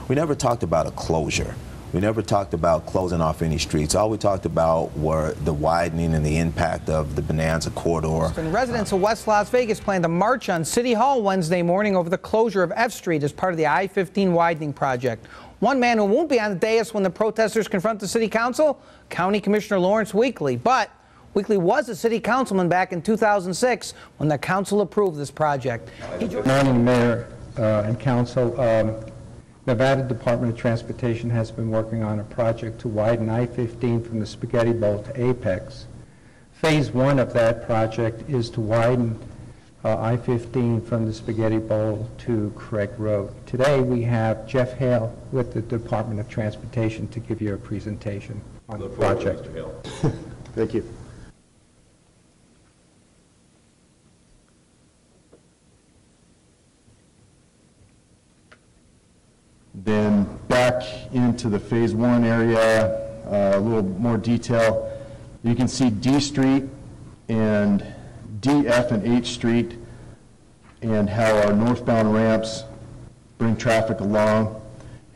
We never talked about a closure. We never talked about closing off any streets. All we talked about were the widening and the impact of the Bonanza corridor. Residents of West Las Vegas plan to march on City Hall Wednesday morning over the closure of F Street as part of the I-15 widening project. One man who won't be on the dais when the protesters confront the City Council, County Commissioner Lawrence Weekly. But Weekly was a city councilman back in 2006 when the council approved this project. Good morning, Mayor and Council. Nevada Department of Transportation has been working on a project to widen I-15 from the Spaghetti Bowl to Apex. Phase 1 of that project is to widen I-15 from the Spaghetti Bowl to Craig Road. Today we have Jeff Hale with the Department of Transportation to give you a presentation on the project. Thank you. Then back into the phase 1 area, a little more detail. You can see D Street and D, F, and H Street and how our northbound ramps bring traffic along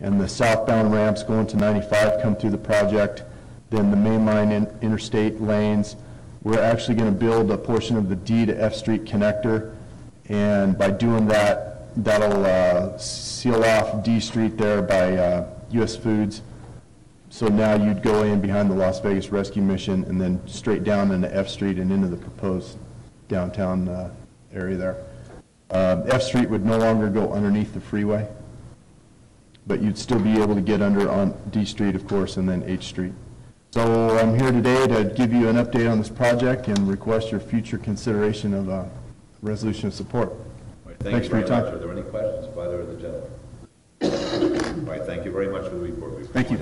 and the southbound ramps going to 95 come through the project. Then the mainline interstate lanes. We're actually going to build a portion of the D to F Street connector, and by doing that, that'll seal off D Street there by U.S. Foods. So now you'd go in behind the Las Vegas Rescue Mission and then straight down into F Street and into the proposed downtown area there. F Street would no longer go underneath the freeway, but you'd still be able to get under on D Street, of course, and then H Street. So I'm here today to give you an update on this project and request your future consideration of a resolution of support. Thanks for your time. Are there any questions by either of the gentlemen? All right, thank you very much for the report. Thank you.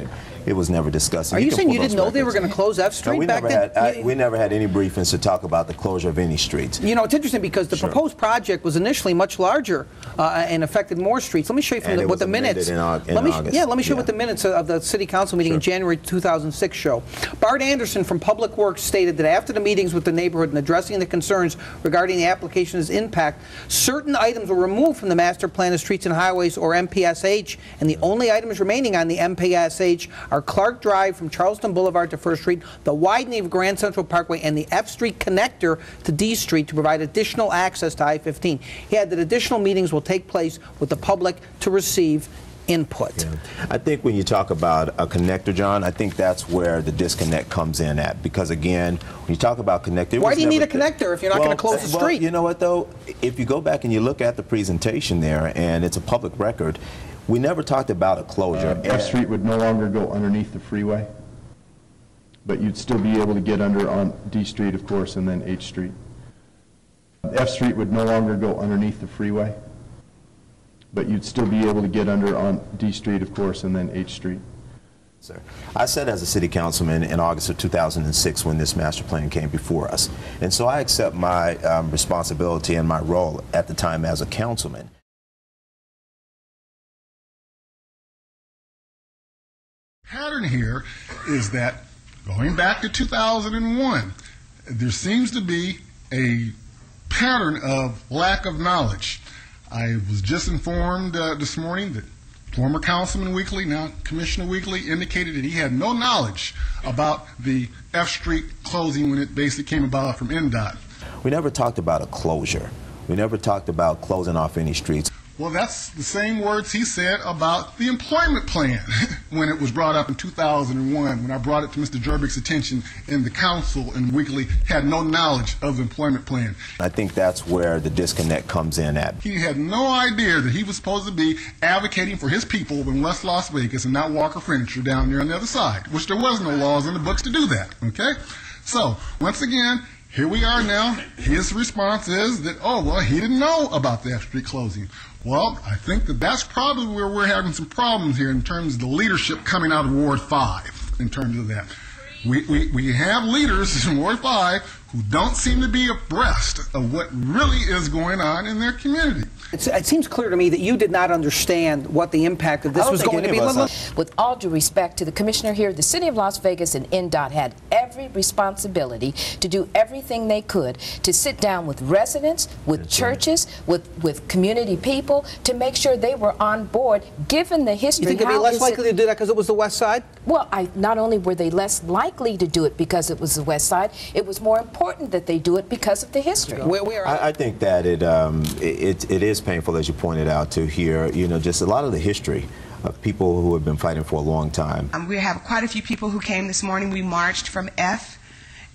It was never discussed. Are you saying you didn't know they were going to close F Street back then? We never had any briefings to talk about the closure of any streets. You know, it's interesting because the proposed project was initially much larger and affected more streets. Let me show you from what the minutes. Let me show you what the minutes of the City Council meeting in January 2006 show. Bart Anderson from Public Works stated that after the meetings with the neighborhood and addressing the concerns regarding the application's impact, certain items were removed from the master plan of streets and highways, or MPSH, and the only items remaining on the MPSH are Clark Drive from Charleston Boulevard to First Street, the widening of Grand Central Parkway, and the F Street connector to D Street to provide additional access to I-15. He had that additional meetings will take place with the public to receive input. Yeah. I think when you talk about a connector, John, I think that's where the disconnect comes in at. Because again, when you talk about connector, why do you need a connector if you're not going to close the street? You know what though? If you go back and you look at the presentation there, and it's a public record, we never talked about a closure. F Street would no longer go underneath the freeway, but you'd still be able to get under on D Street, of course, and then H Street. F Street would no longer go underneath the freeway, but you'd still be able to get under on D Street, of course, and then H Street. Sir, I said as a city councilman in August of 2006 when this master plan came before us, and so I accept my responsibility and my role at the time as a councilman. Pattern here is that going back to 2001, there seems to be a pattern of lack of knowledge. I was just informed this morning that former Councilman Weekly, now Commissioner Weekly, indicated that he had no knowledge about the F Street closing when it basically came about from NDOT. We never talked about a closure. We never talked about closing off any streets. Well, that's the same words he said about the employment plan when it was brought up in 2001, when I brought it to Mr. Jerbick's attention, and the council and Weekly had no knowledge of the employment plan. I think that's where the disconnect comes in at. He had no idea that he was supposed to be advocating for his people in West Las Vegas and not Walker Furniture down there on the other side, which there was no laws in the books to do that, okay? So, once again, here we are now. His response is that, oh, well, he didn't know about the F Street closing. Well, I think that that's probably where we're having some problems here in terms of the leadership coming out of Ward 5, in terms of that. We have leaders in Ward 5 who don't seem to be abreast of what really is going on in their community. It seems clear to me that you did not understand what the impact of this was going to be. With all due respect to the commissioner here, the City of Las Vegas and NDOT had every responsibility to do everything they could to sit down with residents, with churches, with community people, to make sure they were on board, given the history. You think they'd be less likely to do that because it was the West Side? Well, not only were they less likely to do it because it was the West Side, it was more important that they do it because of the history. I think that it is painful, as you pointed out, to hear, you know, just a lot of the history of people who have been fighting for a long time. We have quite a few people who came this morning. We marched from F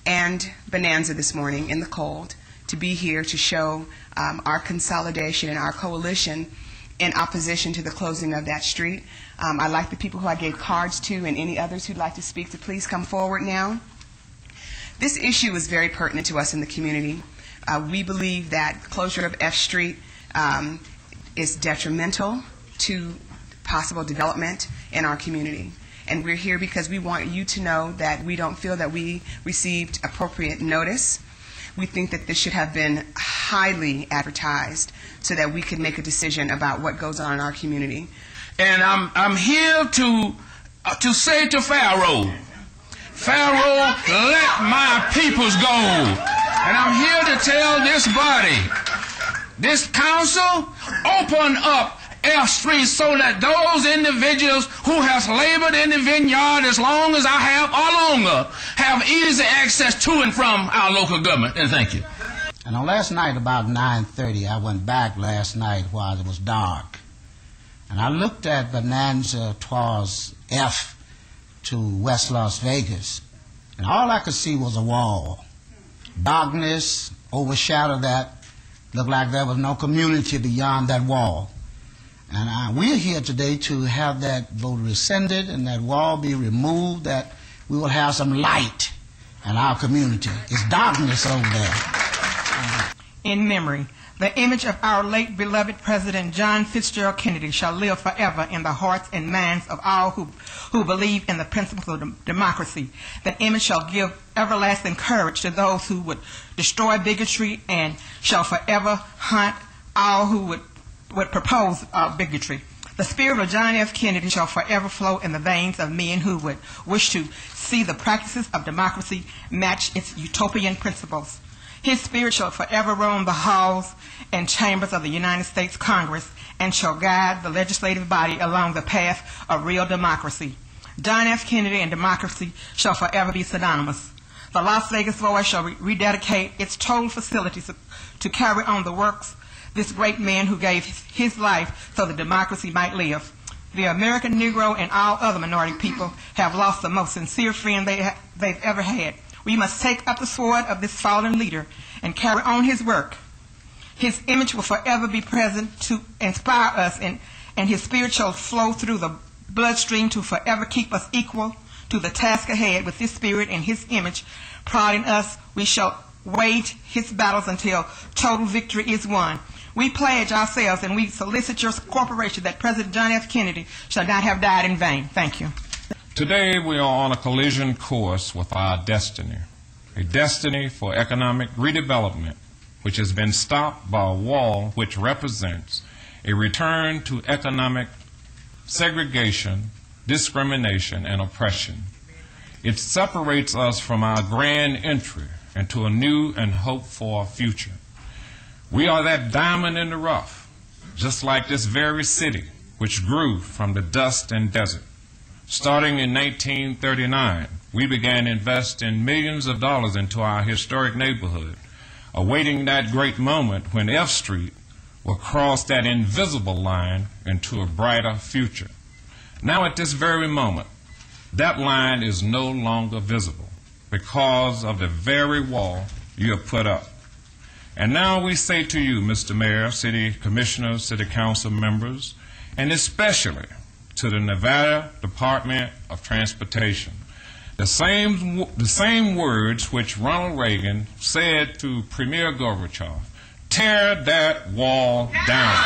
and Bonanza this morning in the cold to be here to show our consolidation and our coalition in opposition to the closing of that street. I'd like the people who I gave cards to and any others who'd like to speak to please come forward now. This issue is very pertinent to us in the community. We believe that closure of F Street is detrimental to possible development in our community. And we're here because we want you to know that we don't feel that we received appropriate notice. We think that this should have been highly advertised so that we could make a decision about what goes on in our community. And I'm here to say to Pharaoh, let my peoples go. And I'm here to tell this body, this council, open up F Street so that those individuals who have labored in the vineyard as long as I have or longer have easy access to and from our local government. And thank you. And on last night about 9:30, I went back last night while it was dark. And I looked at Bonanza towards F to West Las Vegas. And all I could see was a wall. Darkness overshadowed that. Looked like there was no community beyond that wall. And we're here today to have that vote rescinded and that wall be removed, that we will have some light in our community. It's darkness over there. In memory, the image of our late beloved President John Fitzgerald Kennedy shall live forever in the hearts and minds of all who believe in the principles of democracy. That image shall give everlasting courage to those who would destroy bigotry and shall forever hunt all who would propose bigotry. The spirit of John F. Kennedy shall forever flow in the veins of men who would wish to see the practices of democracy match its utopian principles. His spirit shall forever roam the halls and chambers of the United States Congress and shall guide the legislative body along the path of real democracy. John F. Kennedy and democracy shall forever be synonymous. The Las Vegas Voice shall rededicate its total facilities to carry on the works this great man who gave his life so that democracy might live. The American Negro and all other minority people have lost the most sincere friend they've ever had. We must take up the sword of this fallen leader and carry on his work. His image will forever be present to inspire us, and his spirit shall flow through the bloodstream to forever keep us equal to the task ahead. With his spirit and his image prodding us, we shall wage his battles until total victory is won. We pledge ourselves and we solicit your cooperation that President John F. Kennedy shall not have died in vain. Thank you. Today we are on a collision course with our destiny, a destiny for economic redevelopment which has been stopped by a wall which represents a return to economic segregation, discrimination, and oppression. It separates us from our grand entry into a new and hoped-for future. We are that diamond in the rough, just like this very city, which grew from the dust and desert. Starting in 1939, we began investing millions of dollars into our historic neighborhood, awaiting that great moment when F Street will cross that invisible line into a brighter future. Now at this very moment, that line is no longer visible because of the very wall you have put up. And now we say to you, Mr. Mayor, City Commissioners, City Council members, and especially to the Nevada Department of Transportation, the same words which Ronald Reagan said to Premier Gorbachev: tear that wall down.